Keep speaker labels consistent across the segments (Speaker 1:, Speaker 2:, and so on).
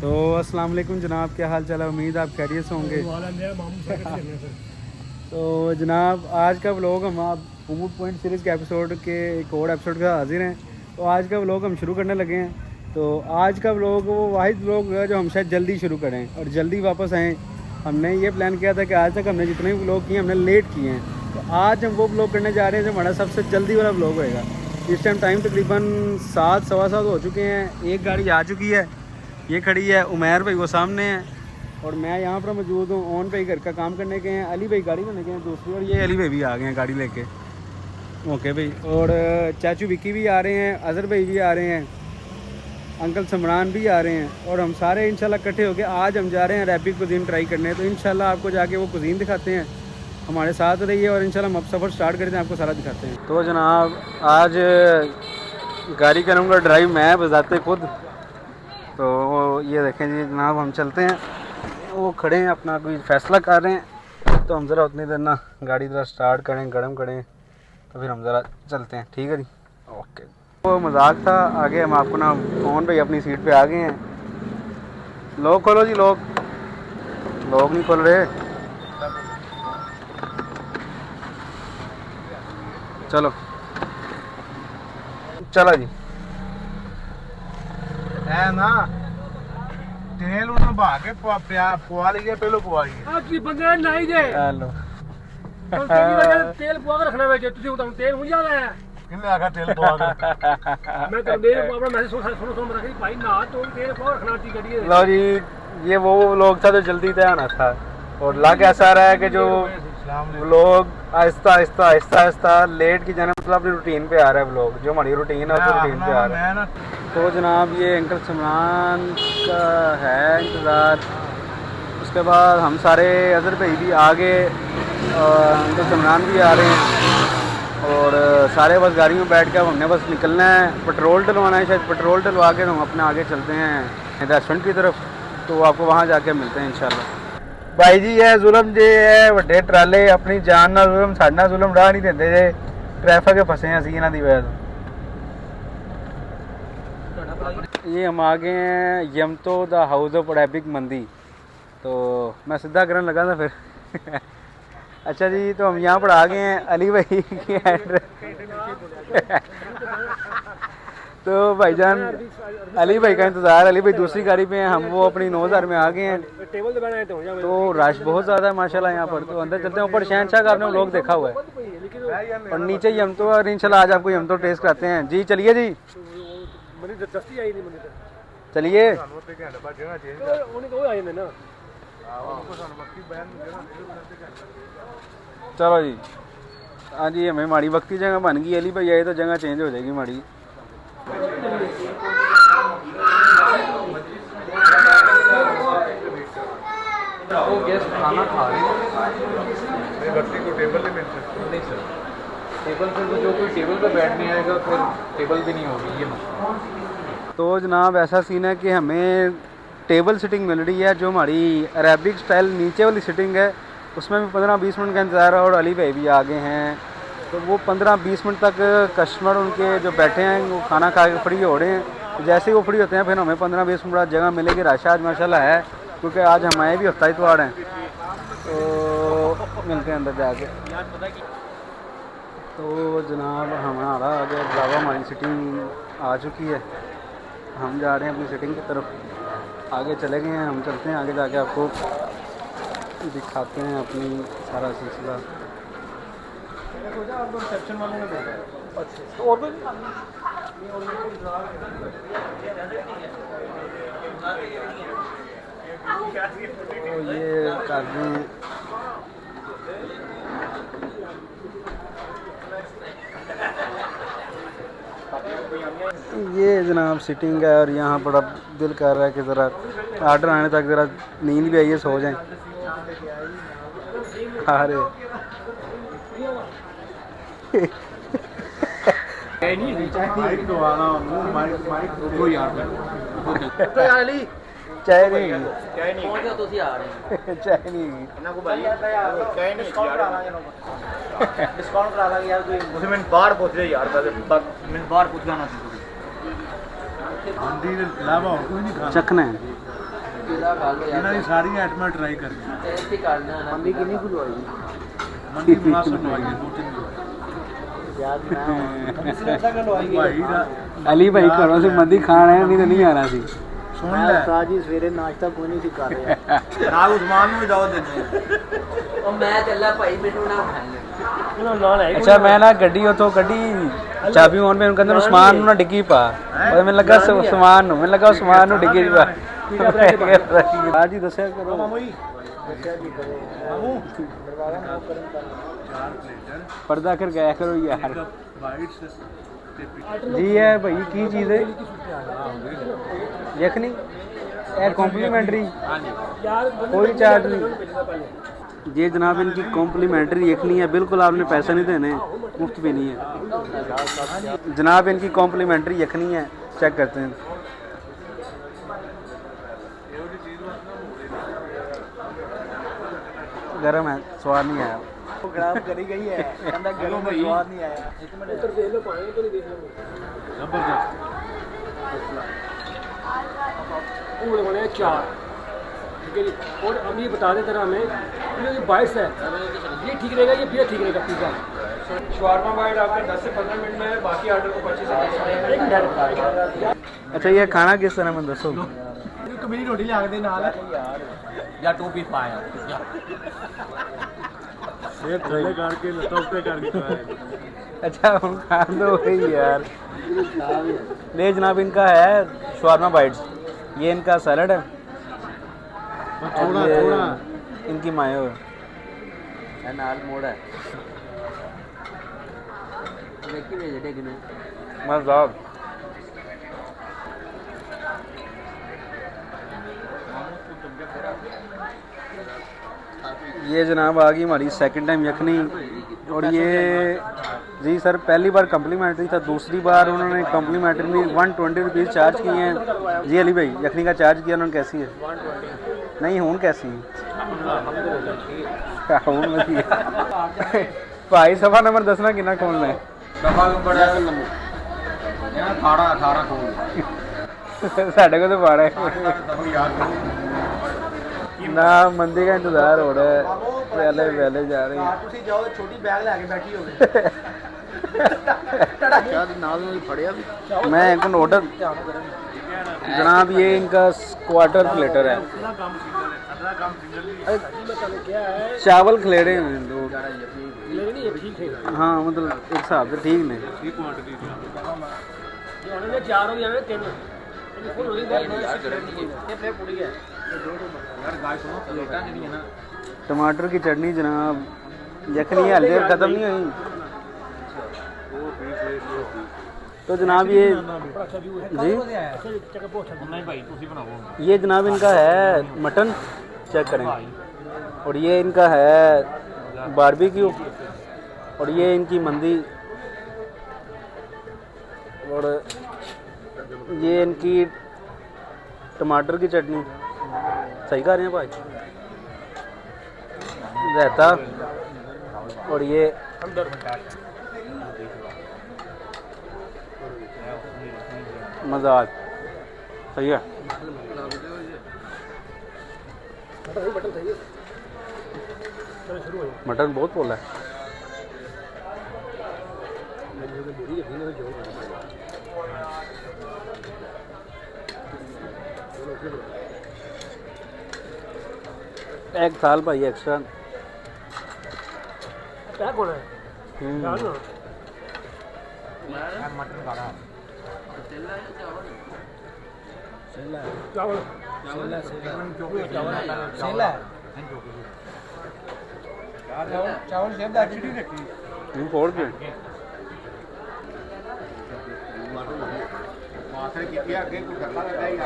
Speaker 1: तो अस्सलाम वालेकुम जनाब, क्या हाल चाल है? उम्मीद आप खैरियत से होंगे। तो जनाब आज का व्लॉग हम आप फूड पॉइंट सीरीज़ के एपिसोड के एक और एपिसोड का हाजिर हैं। तो आज का व्लॉग हम शुरू करने लगे हैं। तो आज का व्लॉग वो वाहिद व्लॉग है जो हम शायद जल्दी शुरू करें और जल्दी वापस आएँ। हमने ये प्लान किया था कि आज तक हमने जितने भी व्लॉग किए हमने लेट किए हैं, तो आज हम वो व्लॉग करने जा रहे हैं जो हमारा सबसे जल्दी वाला व्लॉग होएगा। इस टाइम तकरीबन 7 सवा 7 हो चुके हैं। एक गाड़ी आ चुकी है, ये खड़ी है, उमैर भाई वो सामने है और मैं यहाँ पर मौजूद हूँ। ओन भाई घर का काम करने के हैं, अली भाई गाड़ी करने के हैं दूसरी, और ये अली भाई भी आ गए हैं गाड़ी लेके। ओके भाई, और चाचू विक्की भी आ रहे हैं, अजहर भाई भी आ रहे हैं, अंकल समरान भी आ रहे हैं, और हम सारे इंशाल्लाह इकट्ठे होकर आज हम जा रहे हैं अरेबिक कुजीन ट्राई करने। तो इंशाल्लाह आपको जाके वो कुजीन दिखाते हैं, हमारे साथ रहिए और इंशाल्लाह हम अब सफ़र स्टार्ट करते हैं, आपको सारा दिखाते हैं। तो जनाब आज गाड़ी करूँगा ड्राइव मैं बजाते खुद। तो ये देखें जी जनाब, हम चलते हैं, वो खड़े हैं अपना कोई फ़ैसला कर रहे हैं, तो हम ज़रा उतनी देर ना गाड़ी ज़रा स्टार्ट करें, गर्म करें, तो फिर हम ज़रा चलते हैं। ठीक है जी, ओके। वो मजाक था, आगे हम आपको ना फ़ोन पे अपनी सीट पे आ गए हैं। लोग खोलो जी, लोग नहीं खोल रहे। चलो चलो जी।
Speaker 2: है ना तेल उन्हें भागे पुआ लीजिए, पहले पुआ लीजिए
Speaker 3: बंदे नहीं दे
Speaker 1: हेलो
Speaker 3: तेल पुआ के रखना है। तेल हो जाना है,
Speaker 2: किन्ने आखा तेल पुआ के
Speaker 3: मैं कर दे अपना मैसेज सुनो रखी भाई ना, तो तेल पुआ रखना चाहिए गाड़ी।
Speaker 1: लो जी, ये वो लोग था जो जल्दी तय आना था, और लग ऐसा रहा है कि जो लोग आहिस्ता आहिस्ता आहिस्ता आहिस्ता लेट की जाने मतलब अपनी रूटीन पे आ रहा है व्लॉग, जो हमारी रूटीन है उस रूटीन पे आ रहा है। तो जनाब ये अंकल समरान का है इंतज़ार, उसके बाद हम सारे अजहर भाई भी आ गए, अंकल समरान भी आ रहे हैं, और सारे बस गाड़ी में बैठ कर हमने बस निकलना है। पेट्रोल डलवाना है, शायद पेट्रोल डलवा के हम अपने आगे चलते हैं रेस्टोरेंट की तरफ, तो आपको वहाँ जाके मिलते हैं इंशाल्लाह। भाई जी ये जुलम जे है वड्डे ट्राले अपनी जान ना जुलम साडा जुलम राह नहीं देंदे जे, ट्रैफिक फसे हैं असीं इन्हां दी वजह से। ये हम आ गए हैं यमतो द हाउस ऑफ अरेबिक मंदी, तो मैं सीधा करने लगा था फिर अच्छा जी, तो हम यहाँ पर आ गए हैं अली भाई की एड्रेस तो भाईजान अली भाई का इंतज़ार, अली भाई दूसरी गाड़ी पे हैं, हम वो अपनी 9000 में आ गए हैं।
Speaker 3: टेबल पे
Speaker 1: तो रश बहुत ज़्यादा है माशाल्लाह यहाँ पर, तो अंदर चलते हैं। ऊपर शहनशाह का आपने लोग देखा हुआ है, और नीचे यमतो, और इंशाल्लाह आज आपको यमतो टेस्ट कराते हैं जी। चलिए जी, चलिए चलो जी। हाँ जी, हमें माड़ी वक्ती जगह बन गई, अली भाई आए तो जगह चेंज हो जाएगी माड़ी। वो गेस्ट खाना खा रहे हैं,
Speaker 2: व्यक्ति को टेबल नहीं मिलता।
Speaker 1: नहीं सर, टेबल पे तो जो कोई टेबल पे बैठने आएगा फिर टेबल भी नहीं होगी, ये मसला। तो जनाब ऐसा सीन है कि हमें टेबल सिटिंग मिल रही है, जो हमारी अरेबिक स्टाइल नीचे वाली सिटिंग है, उसमें भी 15-20 मिनट का इंतज़ार है, और अली भाई भी आ गए हैं। तो वो 15-20 मिनट तक कस्टमर उनके जो बैठे हैं वो खाना खा के फ्री हो रहे हैं। तो जैसे ही वो फ्री होते हैं फिर हमें 15-20 मिनट जगह मिलेगी। रश आज माशाल्लाह है, क्योंकि आज हमारे भी हफ्ता इतवार हैं, तो मिलते हैं अंदर जाके। तो जनाब हमारा आगे ड्रावा हमारी सिटिंग आ चुकी है, हम जा रहे हैं अपनी सिटिंग की तरफ, आगे चले गए हैं। हम चलते हैं आगे जाके आपको दिखाते हैं अपनी सारा सिलसिला। रिसेप्शन वालों ने अच्छा, और तो ये कर रहे हैं। ये जनाब सिटिंग है, और यहाँ बड़ा दिल कर रहा है कि ज़रा आर्डर आने तक ज़रा नींद भी आई है, सो जाएं। अरे चाय नहीं चाय नहीं
Speaker 2: डिस्काउंट करा लांगे यार, कोई उसे मैंने बाहर पूछ लिया यार, मैंने बाहर पूछ लेना
Speaker 1: चखना है
Speaker 2: ਇਹਨਾਂ ਦੀ ਸਾਰੀਆਂ ਆਈਟਮਾਂ ਟਰਾਈ ਕਰਨੀਆਂ
Speaker 1: ਮੰਦੀ ਕਿੰਨੀ ਕੁ ਲਵਾਈ
Speaker 2: ਮੰਡੀ ਮੁਨਾਸਬ ਲਵਾਈ ਹੈ 2-3
Speaker 1: ਯਾਦ ਨਾ
Speaker 2: ਭਾਈ ਦਾ
Speaker 1: ਅਲੀ ਭਾਈ ਘਰੋਂ ਸੇ ਮੰਦੀ ਖਾਣ ਆਇਆ ਨਹੀਂ ਤਾਂ ਨਹੀਂ ਆਣਾ ਸੀ
Speaker 2: ਸੁਣ ਲੈ
Speaker 1: ਉਸਤਾਦ ਜੀ ਸਵੇਰੇ ਨਾਸ਼ਤਾ ਕੋਈ ਨਹੀਂ ਸੀ ਕਰ ਰਿਹਾ
Speaker 2: ਨਾਲ ਉਸਮਾਨ ਨੂੰ ਵੀ ਦਾਵਤ ਦਿੰਦੇ
Speaker 4: ਉਹ ਮੈਂ ਚੱਲਾ ਭਾਈ ਮੈਨੂੰ ਨਾ ਖਾਣੇ
Speaker 3: ਇਹਨਾਂ ਨਾਲ ਹੈ
Speaker 1: ਅੱਛਾ ਮੈਂ ਨਾ ਗੱਡੀ ਉਥੋਂ ਕੱਢੀ ਚਾਬੀ ਆਨ ਪੇ ਕਹਿੰਦੇ ਉਸਮਾਨ ਨੂੰ ਨਾ ਡਿੱਗੀ ਪਾ ਉਹ ਮੈਨੂੰ ਲੱਗਾ ਉਸਮਾਨ ਨੂੰ ਡਿੱਗੀ ਪਾ ਆ ਜੀ ਦੱਸਿਆ ਕਰੋ
Speaker 2: ਮਾਮੂ ਜੀ
Speaker 1: ਦੱਸਿਆ ਜੀ ਕਰੋ
Speaker 2: ਮਾਮੂ
Speaker 1: ਦਰਵਾਜ਼ਾ ਨੋਕ ਕਰਨ ਦਾ
Speaker 2: 4 ਪਲੇਟਰ
Speaker 1: ਪਰਦਾ ਕਰ ਗया करो यार
Speaker 2: ਵਾਈਟਸ ਤੇ
Speaker 1: जी है भाई की चीज़ है यखनी ए कॉम्प्लीमेंट्री
Speaker 3: यार
Speaker 1: कोई चार्ज नहीं ये जनाब इनकी कॉम्प्लीमेंट्री यखनी है बिल्कुल आपने पैसे नहीं देने मुफ्त भी नहीं है जनाब इनकी कॉम्प्लीमेंट्री यखनी है चेक करते हैं गरम है स्वाद नहीं आया खराब करी गई है कहता गरम में स्वाद नहीं आया
Speaker 3: उधर देख लो पानी तो नहीं देख लो
Speaker 2: जबरदस्त
Speaker 3: वो बने 4 ठीक है जी और हम ये बता दें जरा हमें ये 22 है ये ठीक रहेगा ये फिर ठीक रहेगा पिज़्ज़ा
Speaker 5: शवारमा बाइट आपके 10 से 15 मिनट में है बाकी ऑर्डर को 25 से 30 मिनट में
Speaker 3: एक मिनट
Speaker 1: अच्छा ये खाना किस तरह में दसो
Speaker 2: ਕਮੀਨੀ ਰੋਟੀ ਲਿਆ ਕੇ ਦੇ ਨਾਲ
Speaker 4: ਜਾਂ 2 ਪੀਸ ਪਾਇਆ
Speaker 2: ਇਹ ਥੱਲੇ ਕਰਕੇ ਲੱਤਾਂ ਉੱਤੇ ਕਰਕੇ ਖਾਇਆ
Speaker 1: अच्छा हम खा दो भाई यार ले जनाब इनका है शवारमा बाइट्स ये इनका सैलड है
Speaker 2: थोड़ा
Speaker 1: ये
Speaker 2: थोड़ा
Speaker 1: इनकी मायो
Speaker 4: ਹੈ ਨਾਲ ਮੋੜ ਹੈ ਦੇਖੀ ਵੇ ਜਿਹੜੇ ਕਿਨੇ
Speaker 1: मजेदार ये जनाब आ गई हमारी सेकंड टाइम यखनी और ये जी सर पहली बार कम्प्लीमेंट्री था दूसरी बार उन्होंने कम्प्लीमेंट्री में 120 रुपीज़ चार्ज किए हैं जी अली भाई यखनी का चार्ज किया उन्होंने कैसी है नहीं हूँ कैसी है भाई सफा नंबर दसना कितना खोलना है
Speaker 4: ਦਫਾ ਬੜਾ ਇਹਨਾਂ 18 ਕੋਲ
Speaker 1: साढ़े को तो बारह है
Speaker 2: ਦਫਾ ਯਾਦ
Speaker 1: ना मंदी का इंतजार हो रहा है पहले पहले जा रही हैं
Speaker 2: ਤੁਸੀਂ ਜਾਓ ਛੋਟੀ ਬੈਗ ਲੈ ਕੇ ਬੈਠੀ ਹੋਵੇ
Speaker 4: ਸ਼ਾਇਦ ਨਾਲ ਨੂੰ ਫੜਿਆ ਵੀ
Speaker 1: मैं इनको ऑर्डर जनाब ये इनका क्वार्टर प्लेटर है चावल खलेड़े हैं लोग
Speaker 3: लेकिन ये ठीक है
Speaker 1: हाँ मतलब एक हिसाब से ठीक ने
Speaker 3: ये उन्होंने 4 हो जाने 3 फुल हो गई ये प्लेट पूरी है
Speaker 4: ਯਾਰ ਗਾਇ ਸੁਣੋ ਪਲੇਟਾਂ ਜਿਹੜੀਆਂ ਨਾ
Speaker 1: टमाटर की चटनी जनाब यखनी हल्दी ख़त्म नहीं हुई तो जनाब ये
Speaker 3: अच्छा व्यू है
Speaker 1: जी
Speaker 3: अच्छा जगह बहुत अच्छा नहीं भाई ਤੁਸੀਂ ਬਣਾओ
Speaker 1: ये जनाब इनका है मटन चेक करें और ये इनका है बारबेक्यू और ये इनकी मंदी और ये इनकी टमाटर की चटनी सही कर रहे हैं भाई रहता और ये मजाक सही है मटन बहुत बोला है एक साल भाई एक्स्ट्रा
Speaker 3: क्या कौन है जानो
Speaker 4: ਮਟਨ ਖਾਣਾ
Speaker 3: चावल
Speaker 2: ਚਾਵਲ ਸ਼ੇਪ ਦਾ ਐਕਚੁਅਲੀ ਰੱਖੀ
Speaker 1: फोड़ के
Speaker 2: ਆਖਰ ਕੀਤੀ ਅੱਗੇ ਕੋਈ ਡੱਬਾ ਲੱਗਾ ਹੀ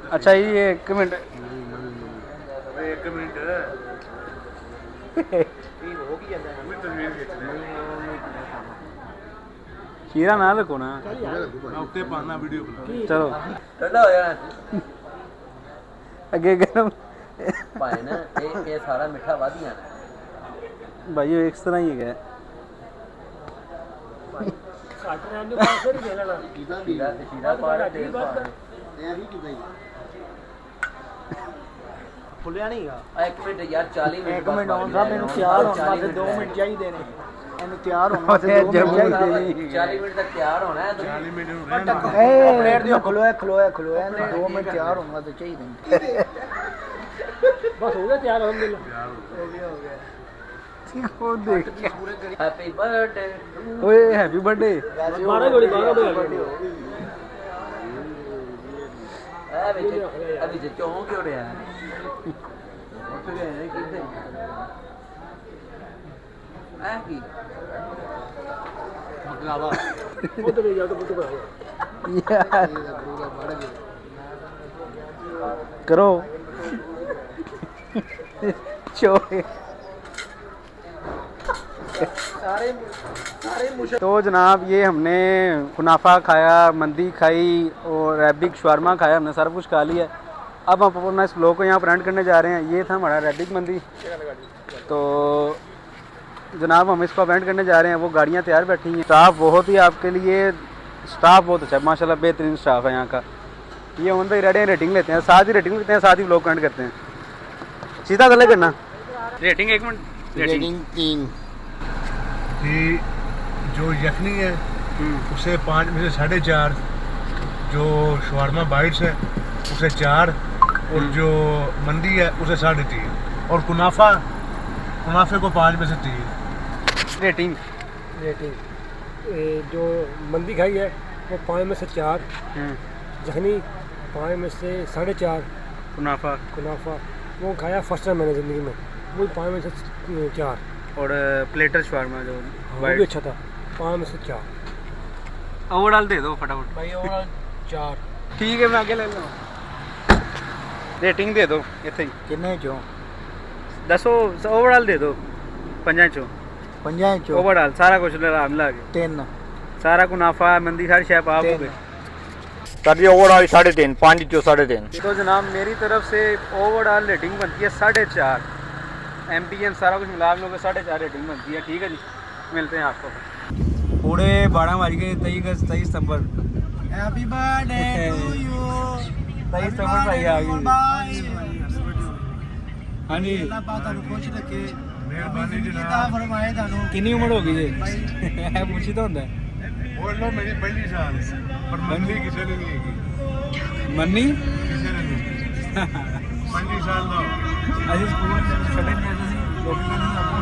Speaker 1: अच्छा ये एक मिनट
Speaker 2: ਇੱਕ ਮਿੰਟ ਕੀ ਹੋ ਕੀ ਜਾਂਦਾ ਹੈ ਮੈਂ ਤਸਵੀਰ ਖਿੱਚਣੀ
Speaker 1: खीरा ना रखो ना
Speaker 2: ਮੈਂ ਉੱਤੇ ਪਾਣਾ ਵੀਡੀਓ ਬਣਾ
Speaker 1: चलो
Speaker 4: ਠੰਡਾ ਹੋ ਜਾਣਾ
Speaker 1: अगे गरम
Speaker 4: ਭਾਏ ਨਾ ਇਹ ਸਾਰਾ ਮਿੱਠਾ ਵੱਧ ਜਾਣਾ
Speaker 1: भाई ये एक तरह ही है
Speaker 3: ਘੱਟ ਰਹਿਣ ਦੇ ਪਾਸੇ ਨਹੀਂ ਦੇਣਾ
Speaker 4: ਸ਼ੀਰਾ ਤੇ ਸ਼ੀਰਾ ਪਾ ਲੈ ਤੇਲ ਪਾ ਲੈ
Speaker 2: ਫੁੱਲਿਆ ਨਹੀਂਗਾ
Speaker 4: ਆ ਇੱਕ ਮਿੰਟ ਯਾਰ 40 ਮਿੰਟ
Speaker 2: ਇੱਕ ਮਿੰਟ ਆਉਣ ਸਾਹਿਬ ਮੈਨੂੰ ਤਿਆਰ ਹੋਣ ਵਾਸਤੇ 2 ਮਿੰਟ ਚਾਹੀਦੇ ਨੇ ਇਹਨੂੰ ਤਿਆਰ ਹੋਣ ਵਾਸਤੇ 2 ਮਿੰਟ
Speaker 4: 40 ਮਿੰਟ ਤੱਕ ਤਿਆਰ ਹੋਣਾ ਹੈ
Speaker 2: 40 ਮਿੰਟ ਨੂੰ
Speaker 6: ਪਲੇਟ ਦਿਓ ਖਲੋਇਆ ਇਹਨੂੰ 2 ਮਿੰਟ ਤਿਆਰ ਹੋਣ ਵਾਸਤੇ ਚਾਹੀਦੇ ਨੇ
Speaker 3: ਬਸ ਹੋ ਗਿਆ ਤਿਆਰ ਅਲਹਮਦੁਲਿਲਾ
Speaker 1: वो देख
Speaker 4: ਹੈਪੀ ਬਰਥਡੇ
Speaker 1: ओए हैप्पी बर्थडे
Speaker 3: 12 ਜੋੜੀ 12 ਬਜੇ
Speaker 4: ਆ ਵਿੱਚ ਅਭੀ ਜੇ ਚੋਂ ਕਿਉਂ ਰਿਹਾ ਉੱਥੇ ਗਏ ਕਿੱਥੇ ਆ ਕੀ ਮਗਲਾਵਾ
Speaker 3: ਉੱਧਰ ਜਾ ਕੇ ਪੁੱਛ ਬਣਾ
Speaker 1: करो चोए तो जनाब ये हमने कुनाफा खाया, मंदी खाई और रैबिक शवारमा खाया, हमने सारा कुछ खा लिया। अब हम अपना इस ब्लॉग को यहाँ पर एंड करने जा रहे हैं। ये था हमारा रैबिक मंदी। तो जनाब हम इसको एंड करने जा रहे हैं। वो गाड़ियाँ तैयार बैठी हैं। स्टाफ बहुत ही आपके लिए स्टाफ बहुत अच्छा है माशाल्लाह, बेहतरीन स्टाफ है यहाँ का। ये उन भाई रेडी रेटिंग लेते हैं, साथ ही रेटिंग लेते हैं, साथ ही ब्लॉग एंड करते हैं। सीधा गले करना रेटिंग 1 मिनट रेटिंग
Speaker 6: 3
Speaker 2: कि जो यखनी है उसे 5 में से 4.5, जो शवारमा बाइट्स है उसे 4 और जो मंदी है उसे 3.5 और कुनाफे को 5 में से 3
Speaker 1: रेटिंग
Speaker 3: जो मंदी खाई है वो 5 में से 4, जखनी 5 में से 4.5,
Speaker 1: कुनाफा
Speaker 3: कुनाफा वो खाया फर्स्ट टाइम मैंने ज़िंदगी में, वो 5 में से 4,
Speaker 1: और प्लेटर शवारमा जो
Speaker 3: वो भी अच्छा था, 5 में से 4
Speaker 1: ओवरऑल दे दो फटाफट
Speaker 3: भाई ओवरऑल 4।
Speaker 1: ठीक है मैं आगे ले लूँ। रेटिंग दे दो इतने ही
Speaker 6: किन्ने चो
Speaker 1: दसो ओवरऑल दे दो 5 चो
Speaker 6: 5 चो
Speaker 1: ओवरऑल सारा कुछ मिला के
Speaker 6: 3
Speaker 1: सारा कुनाफा मंदी सारी शेप आप हो गए।
Speaker 5: सर जी ओवरऑल 3.5 5 जो 3.5
Speaker 1: तो जनाब मेरी तरफ से ओवरऑल रेटिंग बनती है 4.5 एमपीएन सारा कुछ मिला आप लोगों 4.5 रेटिंग बनती है। ठीक है जी, मिलते हैं आपको पूरे 12 बज गए 23 सितंबर।
Speaker 6: हैप्पी बर्थडे टू यू
Speaker 1: 23 सितंबर भाई आ गई। हाँ जी
Speaker 6: अल्लाह पाक ਤੁਹਾਨੂੰ ਖੁਸ਼ ਰੱਖੇ,
Speaker 2: मेहरबानी
Speaker 6: ਜ਼ਿੰਦਗੀ
Speaker 2: जनाब।
Speaker 6: ਦਾ फरमाए ਤੁਹਾਨੂੰ।
Speaker 1: कितनी उम्र होगी जी है पूछी तो होता है
Speaker 2: बोल लो मेरी पहली साल पर मंदी किसी ने नहीं की,
Speaker 1: मन्नी
Speaker 2: किसी ने नहीं 5 साल लो
Speaker 1: ਅਸੀਂ ਸਕੂਲ ਛੱਡਣ ਜਾਂਦੇ ਸੀ ਲੋਕੀ ਕਹਿੰਦੇ ਆਪਾਂ